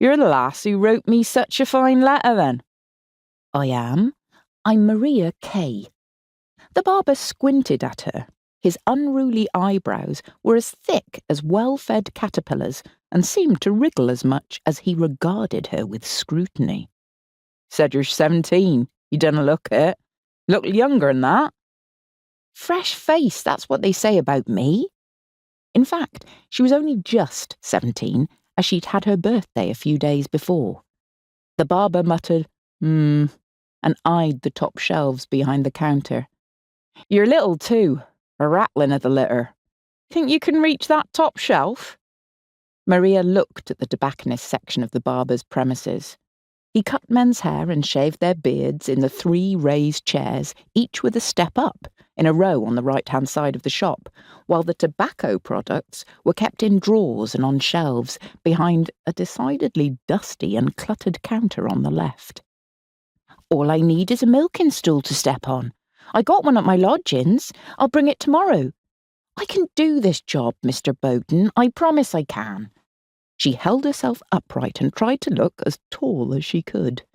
You're the lass who wrote me such a fine letter, then." "I am. I'm Maria Keay." The barber squinted at her. His unruly eyebrows were as thick as well-fed caterpillars and seemed to wriggle as much as he regarded her with scrutiny. "Said you're 17. You didn't look it. Look younger than that." "Fresh face, that's what they say about me." In fact, she was only just 17, as she'd had her birthday a few days before. The barber muttered, and eyed the top shelves behind the counter. "You're little too, a rattling of the litter. Think you can reach that top shelf?" Maria looked at the tobacconist section of the barber's premises. He cut men's hair and shaved their beards in the 3 raised chairs, each with a step up, in a row on the right-hand side of the shop, while the tobacco products were kept in drawers and on shelves behind a decidedly dusty and cluttered counter on the left. "All I need is a milking stool to step on. I got one at my lodgings. I'll bring it tomorrow. I can do this job, Mr. Bowden. I promise I can." She held herself upright and tried to look as tall as she could.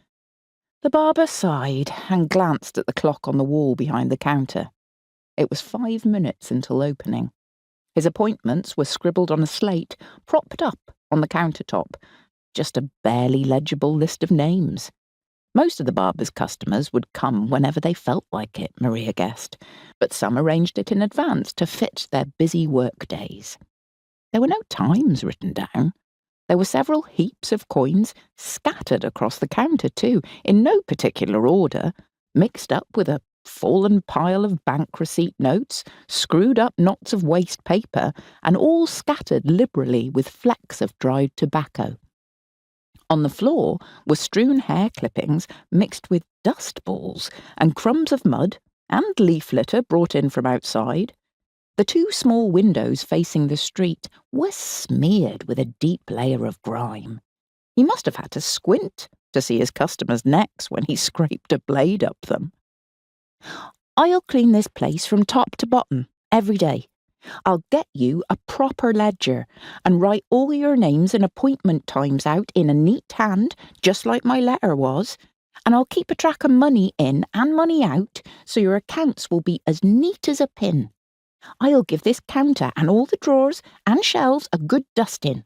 The barber sighed and glanced at the clock on the wall behind the counter. It was 5 minutes until opening. His appointments were scribbled on a slate, propped up on the countertop. Just a barely legible list of names. Most of the barber's customers would come whenever they felt like it, Maria guessed, but some arranged it in advance to fit their busy work days. There were no times written down. There were several heaps of coins scattered across the counter too, in no particular order, mixed up with a fallen pile of bank receipt notes, screwed up knots of waste paper, and all scattered liberally with flecks of dried tobacco. On the floor were strewn hair clippings mixed with dust balls and crumbs of mud and leaf litter brought in from outside. The 2 small windows facing the street were smeared with a deep layer of grime. He must have had to squint to see his customers' necks when he scraped a blade up them. "I'll clean this place from top to bottom, every day. I'll get you a proper ledger and write all your names and appointment times out in a neat hand, just like my letter was, and I'll keep a track of money in and money out so your accounts will be as neat as a pin. I'll give this counter and all the drawers and shelves a good dusting.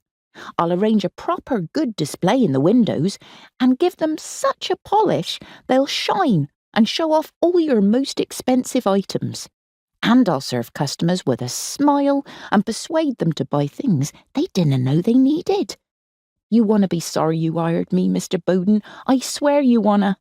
I'll arrange a proper good display in the windows and give them such a polish they'll shine and show off all your most expensive items. And I'll serve customers with a smile and persuade them to buy things they didn't know they needed. You want to be sorry you hired me, Mr. Bowden. I swear you wanna.